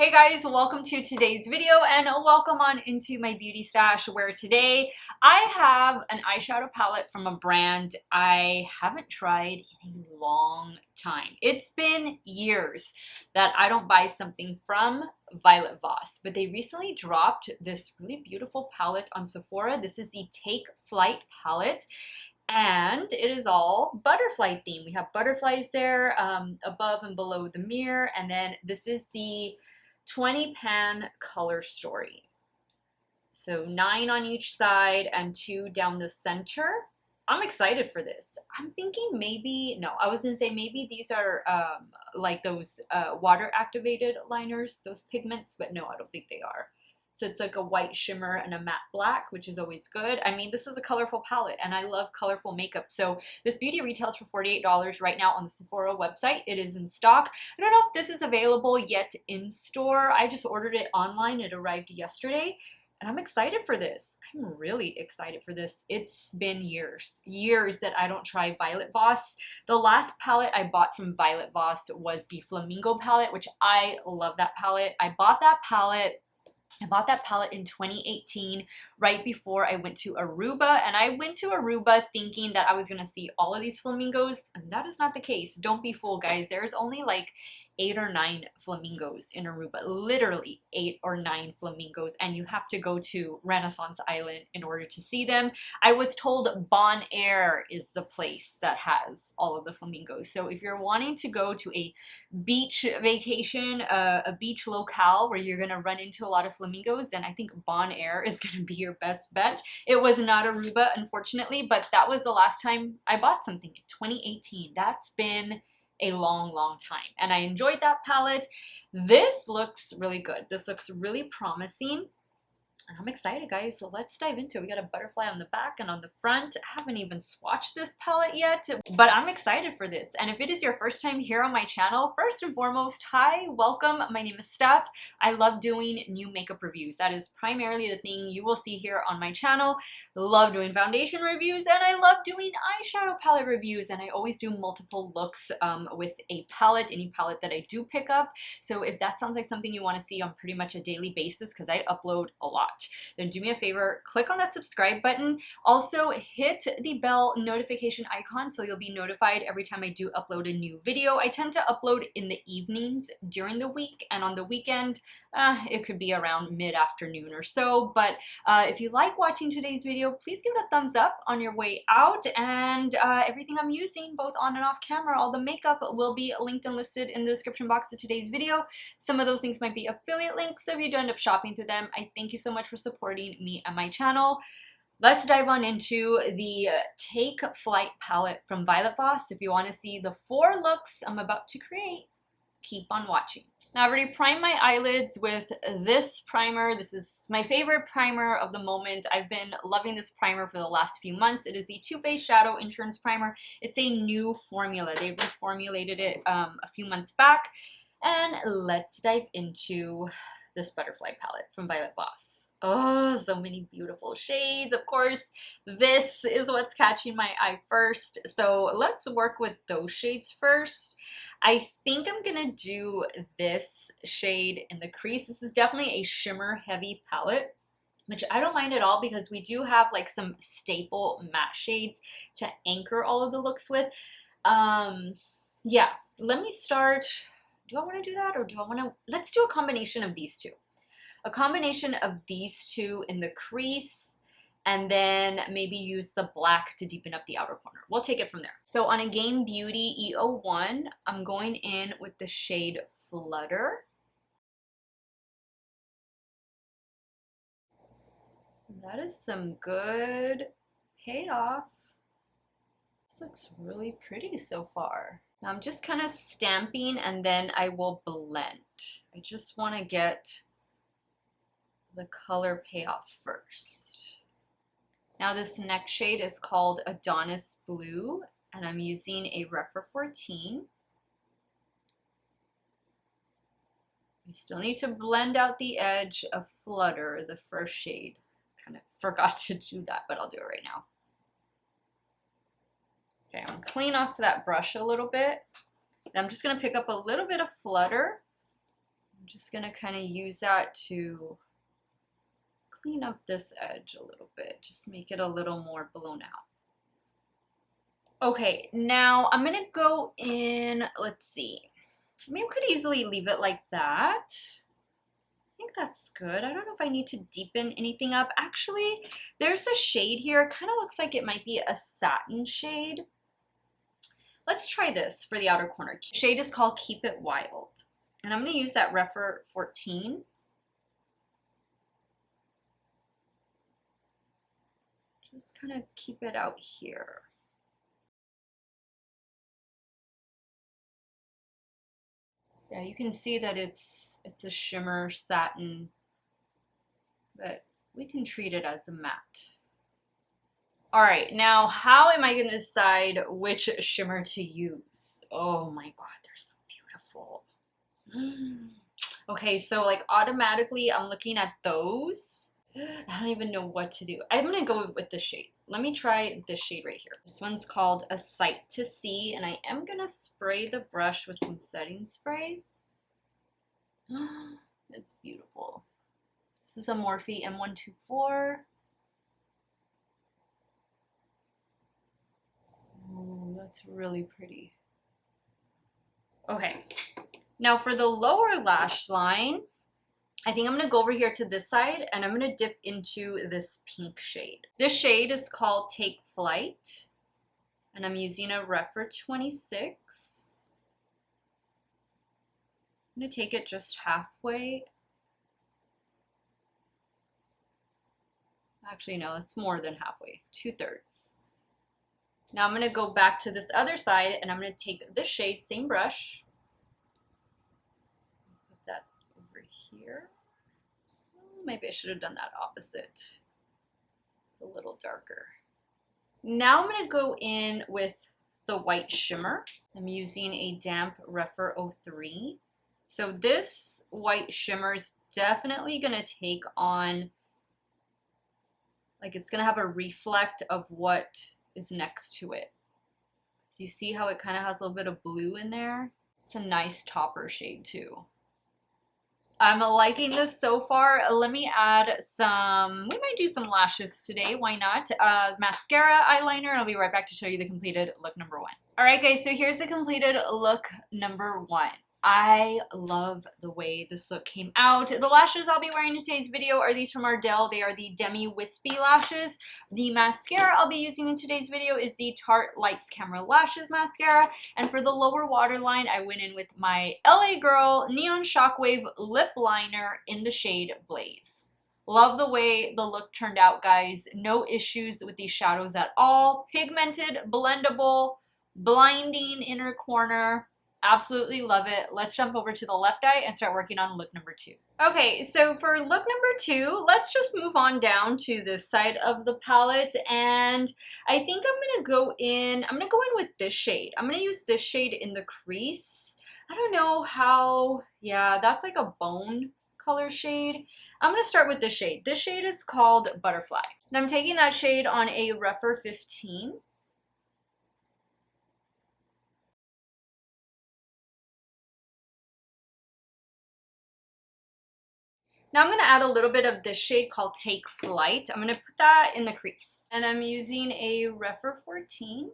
Hey guys, welcome to today's video and welcome on into my beauty stash, where today I have an eyeshadow palette from a brand I haven't tried in a long time. It's been years that I don't buy something from Voss, but they recently dropped this really beautiful palette on Sephora. This is the Take Flight palette. And it is all butterfly theme. We have butterflies there above and below the mirror. And then this is the 20 pan color story. So 9 on each side and 2 down the center. I'm excited for this. I'm thinking maybe, no, I was gonna say maybe these are like those water activated liners, those pigments, but no, I don't think they are. So it's like a white shimmer and a matte black, which is always good. I mean, this is a colorful palette and I love colorful makeup. So this beauty retails for $48 right now on the Sephora website. It is in stock. I don't know if this is available yet in store. I just ordered it online. It arrived yesterday and I'm excited for this. I'm really excited for this. It's been years that I don't try Voss. The last palette I bought from Voss was the Flamingo palette, which I love that palette. I bought that palette in 2018, right before I went to Aruba, and I went to Aruba thinking that I was going to see all of these flamingos, and that is not the case. Don't be fooled, guys. There's only like 8 or 9 flamingos in Aruba, literally 8 or 9 flamingos, and you have to go to Renaissance Island in order to see them. I was told Bon Air is the place that has all of the flamingos. So if you're wanting to go to a beach vacation, a beach locale where you're gonna run into a lot of flamingos, then I think Bon Air is gonna be your best bet. It was not Aruba, unfortunately, but that was the last time I bought something in 2018. That's been a long time, and I enjoyed that palette. This looks really good. This looks really promising. I'm excited, guys, so let's dive into it. We got a butterfly on the back and on the front. I haven't even swatched this palette yet, but I'm excited for this. And if it is your first time here on my channel, first and foremost, hi, welcome. My name is Steff. I love doing new makeup reviews. That is primarily the thing you will see here on my channel. Love doing foundation reviews, and I love doing eyeshadow palette reviews, and I always do multiple looks with a palette, any palette that I do pick up. So if that sounds like something you want to see on pretty much a daily basis, because I upload a lot, then do me a favor, click on that subscribe button. Also hit the bell notification icon so you'll be notified every time I do upload a new video. I tend to upload in the evenings during the week, and on the weekend it could be around mid-afternoon or so. But if you like watching today's video, please give it a thumbs up on your way out, and everything I'm using both on and off camera, all the makeup, will be linked and listed in the description box of today's video. Some of those things might be affiliate links, so if you do end up shopping through them, I thank you so much for supporting me and my channel. Let's dive on into the Take Flight palette from Voss. If you want to see the 4 looks I'm about to create, keep on watching. Now, I've already primed my eyelids with this primer. This is my favorite primer of the moment. I've been loving this primer for the last few months. It is the Too Faced Shadow Insurance Primer. It's a new formula. They reformulated it a few months back. And let's dive into this butterfly palette from Voss. Oh, so many beautiful shades. Of course, this is what's catching my eye first. So let's work with those shades first. I think I'm gonna do this shade in the crease. This is definitely a shimmer heavy palette, which I don't mind at all because we do have like some staple matte shades to anchor all of the looks with. Yeah, let me start. Do I want to do that, or do I want to? Let's do a combination of these two. A combination of these two in the crease, and then maybe use the black to deepen up the outer corner. We'll take it from there. So on Again Beauty E01, I'm going in with the shade Flutter. That is some good payoff. This looks really pretty so far. Now I'm just kind of stamping and then I will blend. I just want to get the color payoff first. Now this next shade is called Adonis Blue, and I'm using a Rephr 14. I still need to blend out the edge of Flutter, the first shade. Kind of forgot to do that, but I'll do it right now. Okay, I'm gonna clean off that brush a little bit. Then I'm just gonna pick up a little bit of Flutter I'm just gonna kind of use that to clean up this edge a little bit, just make it a little more blown out. Okay, now I'm gonna go in, let's see, maybe we could easily leave it like that. I think that's good. I don't know if I need to deepen anything up. Actually, there's a shade here. It kind of looks like it might be a satin shade. Let's try this for the outer corner. The shade is called Keep It Wild. And I'm going to use that Refer 14. Just kind of keep it out here. Yeah, you can see that it's a shimmer satin, but we can treat it as a matte. All right, now how am I going to decide which shimmer to use? Oh my God, they're so beautiful. Okay, so like automatically I'm looking at those. I don't even know what to do. I'm gonna go with this shade. Let me try this shade right here. This one's called A Sight to See, and I am gonna spray the brush with some setting spray. It's beautiful. This is a Morphe M124. Oh, that's really pretty. Okay, now for the lower lash line, I think I'm gonna go over here to this side and I'm gonna dip into this pink shade. This shade is called Take Flight, and I'm using a Refer 26. I'm gonna take it just halfway. Actually, no, it's more than halfway, 2/3. Now I'm gonna go back to this other side and I'm gonna take this shade, same brush, put that over here. Maybe I should have done that opposite. It's a little darker. Now I'm gonna go in with the white shimmer. I'm using a damp Refer 03. So this white shimmer is definitely gonna take on, like it's gonna have a reflect of what is next to it. So you see how it kind of has a little bit of blue in there? It's a nice topper shade too. I'm liking this so far. Let me add some, we might do some lashes today, why not? Mascara, eyeliner, and I'll be right back to show you the completed look number 1. All right guys, so here's the completed look number 1. I love the way this look came out. The lashes I'll be wearing in today's video are these from Ardell. They are the Demi Wispy lashes. The mascara I'll be using in today's video is the Tarte Lights Camera Lashes mascara. And for the lower waterline, I went in with my LA Girl Neon Shockwave lip liner in the shade Blaze. Love the way the look turned out, guys. No issues with these shadows at all. Pigmented, blendable, blinding inner corner. Absolutely love it. Let's jump over to the left eye and start working on look number 2. Okay, so for look number 2, let's just move on down to this side of the palette, and I think I'm gonna go in with this shade. I'm gonna use this shade in the crease. I don't know how, yeah, that's like a bone color shade. I'm gonna start with this shade. This shade is called Butterfly. And I'm taking that shade on a Refer 15. Now I'm going to add a little bit of this shade called Take Flight. I'm going to put that in the crease. And I'm using a Refer 14.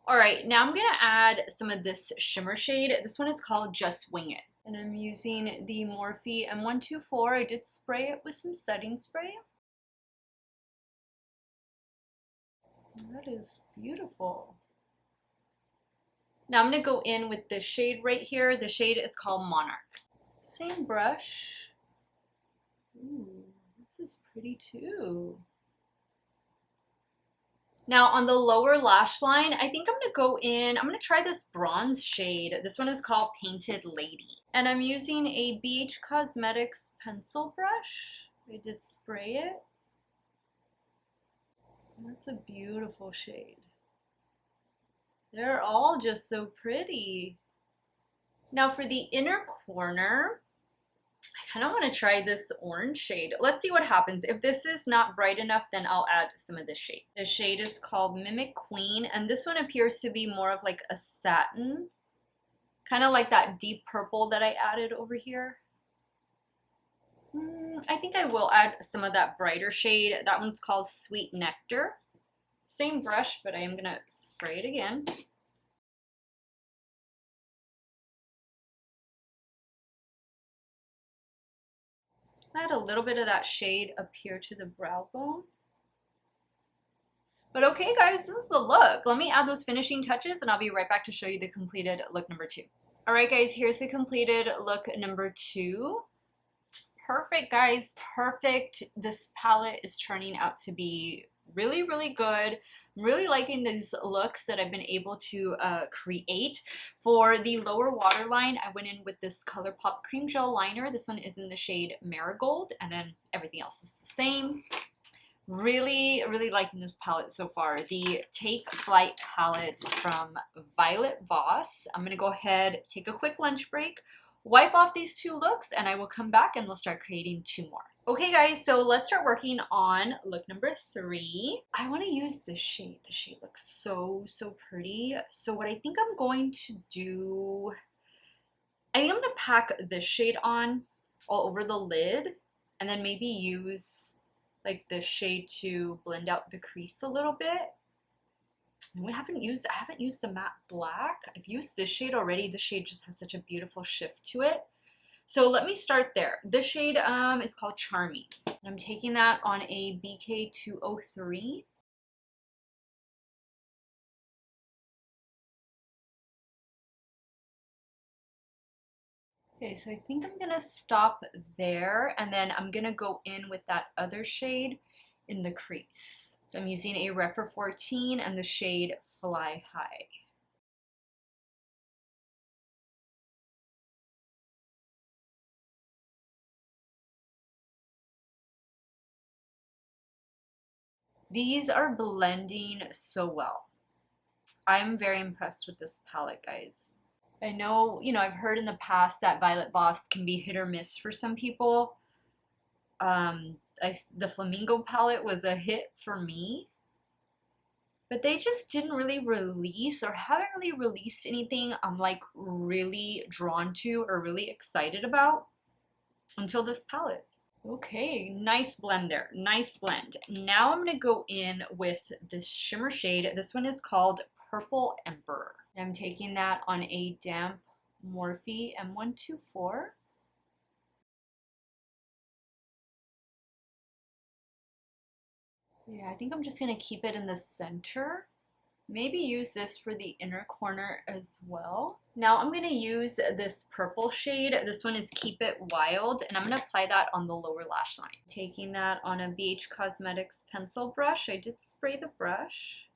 Alright, now I'm going to add some of this shimmer shade. This one is called Just Wing It. And I'm using the Morphe M124. I did spray it with some setting spray. That is beautiful. Now I'm going to go in with this shade right here. The shade is called Monarch. Same brush. Ooh, this is pretty too. Now on the lower lash line, I think I'm going to go in, I'm going to try this bronze shade. This one is called Painted Lady. And I'm using a BH Cosmetics pencil brush. I did spray it. That's a beautiful shade. They're all just so pretty. Now for the inner corner, I kind of want to try this orange shade. Let's see what happens. If this is not bright enough, then I'll add some of this shade. The shade is called Mimic Queen, and this one appears to be more of like a satin. Kind of like that deep purple that I added over here. I think I will add some of that brighter shade. That one's called Sweet Nectar. Same brush, but I am gonna spray it again. Add a little bit of that shade up here to the brow bone. But okay guys, this is the look. Let me add those finishing touches and I'll be right back to show you the completed look number 2. Alright guys, here's the completed look number 2. Perfect guys, perfect. This palette is turning out to be really, really good. I'm really liking these looks that I've been able to create. For the lower waterline, I went in with this ColourPop Cream Gel Liner. This one is in the shade Marigold, and then everything else is the same. Really, really liking this palette so far. The Take Flight palette from Voss. I'm going to go ahead, take a quick lunch break, wipe off these 2 looks, and I will come back and we'll start creating 2 more. Okay guys, so let's start working on look number 3. I want to use this shade. The shade looks so, so pretty. So what I think I'm going to do, I think I'm going to pack this shade on all over the lid and then maybe use like this shade to blend out the crease a little bit. And I haven't used the matte black. I've used this shade already. This shade just has such a beautiful shift to it. So let me start there. This shade is called Charming. I'm taking that on a BK203. Okay, so I think I'm gonna stop there and then I'm gonna go in with that other shade in the crease. So I'm using a Rephr 14 and the shade Fly High. These are blending so well. I'm very impressed with this palette, guys. I know, I've heard in the past that Violet Voss can be hit or miss for some people. The Flamingo palette was a hit for me, but they just didn't really release or haven't really released anything I'm like really drawn to or really excited about until this palette. Okay, nice blend there, nice blend. Now I'm gonna go in with this shimmer shade. This one is called Purple Emperor. I'm taking that on a damp Morphe M124. Yeah, I think I'm just gonna keep it in the center. Maybe use this for the inner corner as well. Now I'm gonna use this purple shade. This one is Keep It Wild, and I'm gonna apply that on the lower lash line. Taking that on a BH Cosmetics pencil brush. I did spray the brush.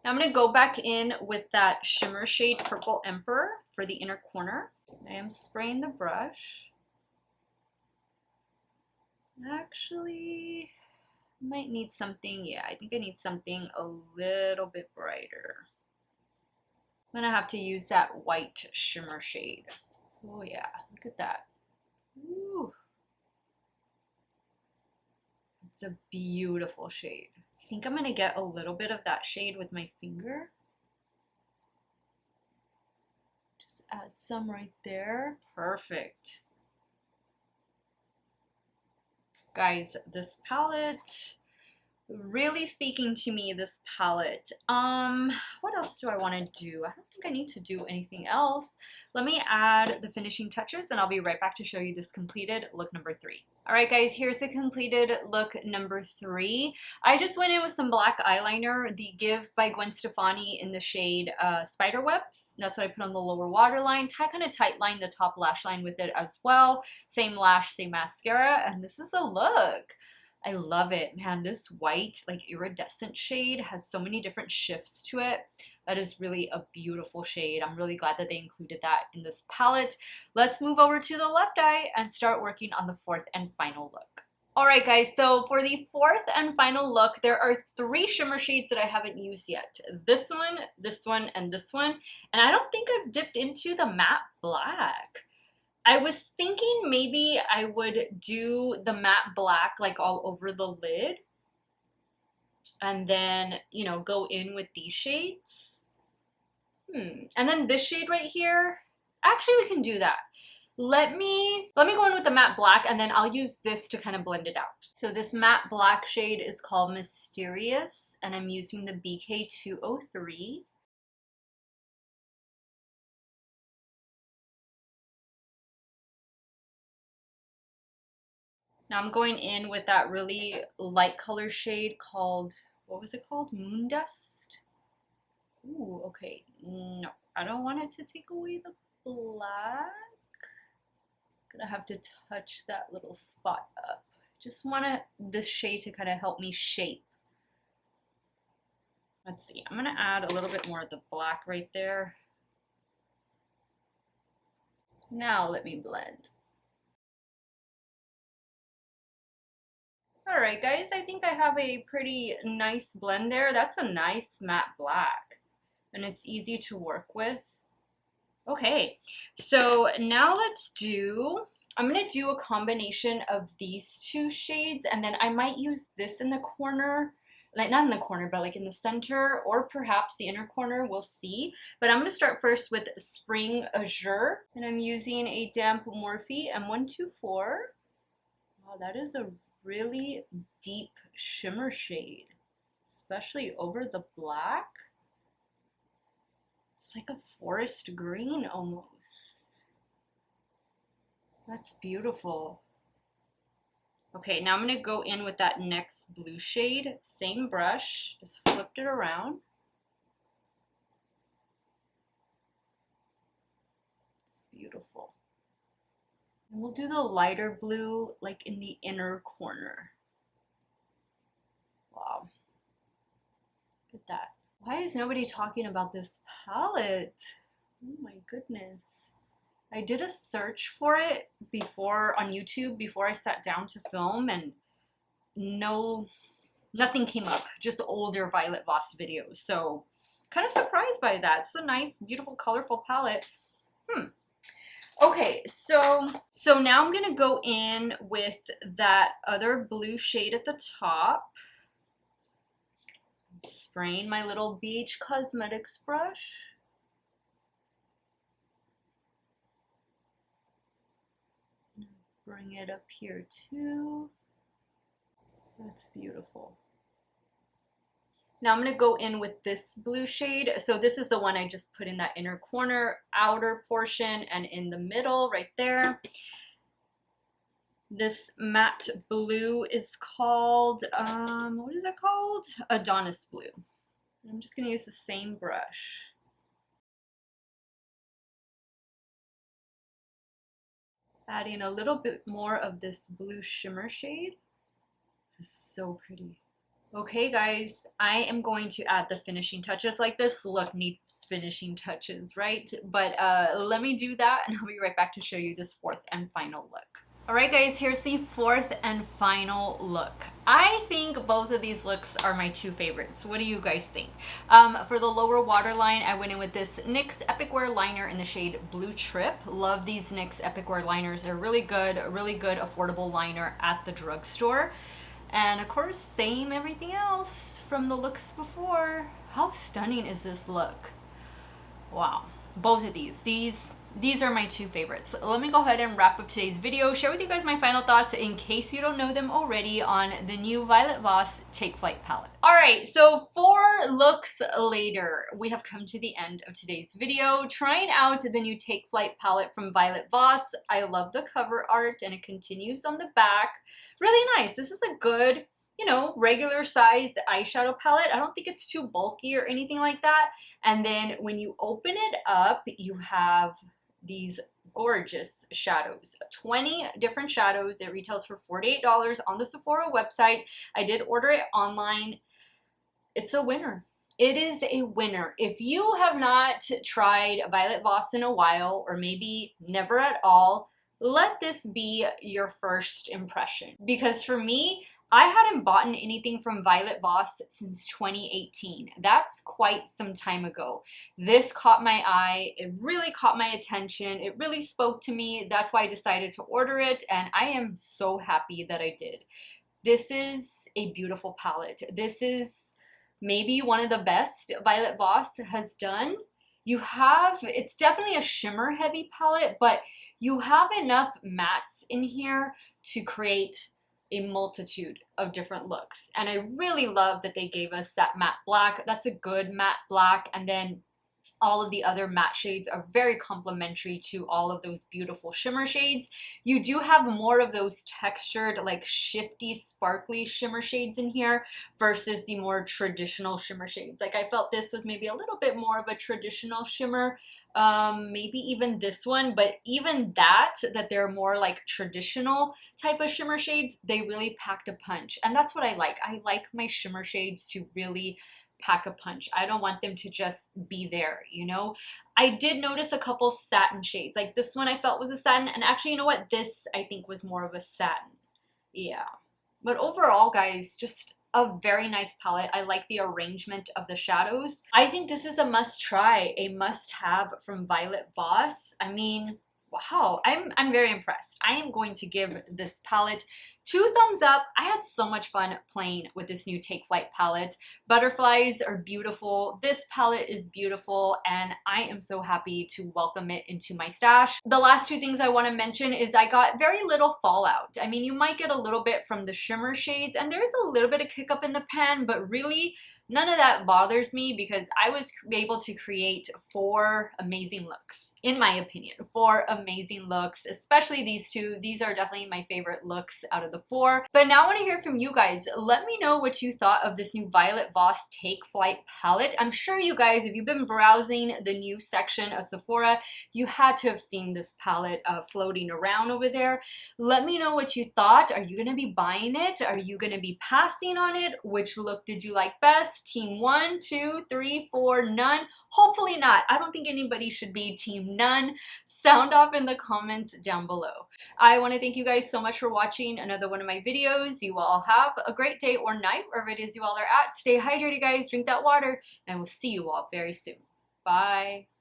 Now I'm gonna go back in with that shimmer shade Purple Emperor for the inner corner. I am spraying the brush. Actually, might need something, yeah, I think I need something a little bit brighter. I'm gonna have to use that white shimmer shade. Oh yeah, look at that. Ooh. It's a beautiful shade. I think I'm gonna get a little bit of that shade with my finger. Just add some right there. Perfect. Guys, this palette, really speaking to me, this palette. What else do I want to do? I don't think I need to do anything else. Let me add the finishing touches and I'll be right back to show you this completed look number 3. Alright guys, here's the completed look number 3. I just went in with some black eyeliner, the Give by Gwen Stefani in the shade Spiderwebs. That's what I put on the lower waterline. Kind of tight line the top lash line with it as well. Same lash, same mascara, and this is a look. I love it, man. This white, like iridescent shade has so many different shifts to it. That is really a beautiful shade. I'm really glad that they included that in this palette. Let's move over to the left eye and start working on the 4th and final look. Alright guys, so for the 4th and final look, there are 3 shimmer shades that I haven't used yet. This one, and this one. And I don't think I've dipped into the matte black. I was thinking maybe I would do the matte black like all over the lid. and then, you know, go in with these shades. And then this shade right here, actually we can do that. Let me go in with the matte black, and then I'll use this to kind of blend it out. So this matte black shade is called Mysterious, and I'm using the BK203. Now I'm going in with that really light color shade called, what was it called? Moon Dust? Ooh, okay. No, I don't want it to take away the black. Gonna have to touch that little spot up. Just want this shade to kind of help me shape. Let's see, I'm gonna add a little bit more of the black right there. Now let me blend. All right, guys, I think I have a pretty nice blend there. That's a nice matte black, and it's easy to work with. Okay, so now I'm gonna do a combination of these two shades, and then I might use this in the corner, like not in the corner, but like in the center, or perhaps the inner corner, we'll see. But I'm gonna start first with Spring Azure, and I'm using a damp Morphe M124. Wow, that is a really deep shimmer shade, especially over the black. It's like a forest green almost. That's beautiful. Okay, now I'm gonna go in with that next blue shade, same brush, just flipped it around. It's beautiful. And we'll do the lighter blue like in the inner corner. Wow. Look at that. Why is nobody talking about this palette? Oh my goodness. I did a search for it before on YouTube before I sat down to film, and nothing came up, just older Violet Voss videos. So kind of surprised by that. It's a nice, beautiful, colorful palette. Okay, so now I'm gonna go in with that other blue shade at the top. I'm spraying my little Beach Cosmetics brush. Bring it up here too. That's beautiful. Now I'm going to go in with this blue shade. So this is the one I just put in that inner corner, outer portion, and in the middle right there. This matte blue is called, what is it called? Adonis Blue. I'm just going to use the same brush. Adding a little bit more of this blue shimmer shade. It's so pretty. Okay guys, I am going to add the finishing touches. Like, this look needs finishing touches, right? But let me do that, and I'll be right back to show you this fourth and final look. Alright guys, here's the fourth and final look. I think both of these looks are my two favorites. What do you guys think? For the lower waterline, I went in with this NYX Epic Wear liner in the shade Blue Trip. Love these NYX Epic Wear liners. They're really good affordable liner at the drugstore. And of course, same everything else from the looks before. How stunning is this look? Wow, both of these are my two favorites. Let me go ahead and wrap up today's video, share with you guys my final thoughts in case you don't know them already on the new Violet Voss Take Flight palette. All right, so 4 looks later, we have come to the end of today's video, trying out the new Take Flight palette from Violet Voss. I love the cover art, and it continues on the back. Really nice. This is a good, you know, regular size eyeshadow palette. I don't think it's too bulky or anything like that. And then when you open it up, you have these gorgeous shadows, 20 different shadows. It retails for $48 on the Sephora website. I did order it online. It's a winner. It is a winner. If you have not tried Violet Voss in a while, or maybe never at all, let this be your first impression. Because for me, I hadn't bought anything from Violet Voss since 2018. That's quite some time ago. This caught my eye. It really caught my attention. It really spoke to me. That's why I decided to order it, and I am so happy that I did. This is a beautiful palette. This is maybe one of the best Violet Voss has done. You have, it's definitely a shimmer heavy palette, but you have enough mattes in here to create a multitude of different looks. And I really love that they gave us that matte black. That's a good matte black. And then all of the other matte shades are very complementary to all of those beautiful shimmer shades. You do have more of those textured, like shifty, sparkly shimmer shades in here versus the more traditional shimmer shades. Like I felt this was maybe a little bit more of a traditional shimmer, maybe even this one, but even that they're more like traditional type of shimmer shades, they really packed a punch. And that's what I like. I like my shimmer shades to really pack a punch. I don't want them to just be there, you know? I did notice a couple satin shades. Like this one I felt was a satin, and actually, you know what? This I think was more of a satin. Yeah. But overall, guys, just a very nice palette. I like the arrangement of the shadows. I think this is a must try, a must have from Violet Voss. I mean, wow, I'm very impressed. I am going to give this palette 2 thumbs up. I had so much fun playing with this new Take Flight palette. Butterflies are beautiful. This palette is beautiful, and I am so happy to welcome it into my stash. The last 2 things I want to mention is I got very little fallout. I mean, you might get a little bit from the shimmer shades, and there's a little bit of kick up in the pen, but really none of that bothers me because I was able to create 4 amazing looks. In my opinion, 4 amazing looks, especially these 2. These are definitely my favorite looks out of the 4. But now I want to hear from you guys. Let me know what you thought of this new Violet Voss Take Flight palette. I'm sure you guys, if you've been browsing the new section of Sephora, you had to have seen this palette floating around over there. Let me know what you thought. Are you going to be buying it? Are you going to be passing on it? Which look did you like best? Team 1, 2, 3, 4, none? Hopefully not. I don't think anybody should be team none. Sound off in the comments down below. I want to thank you guys so much for watching another one of my videos. You all have a great day or night, wherever it is you all are at. Stay hydrated, guys. Drink that water, and we'll see you all very soon. Bye.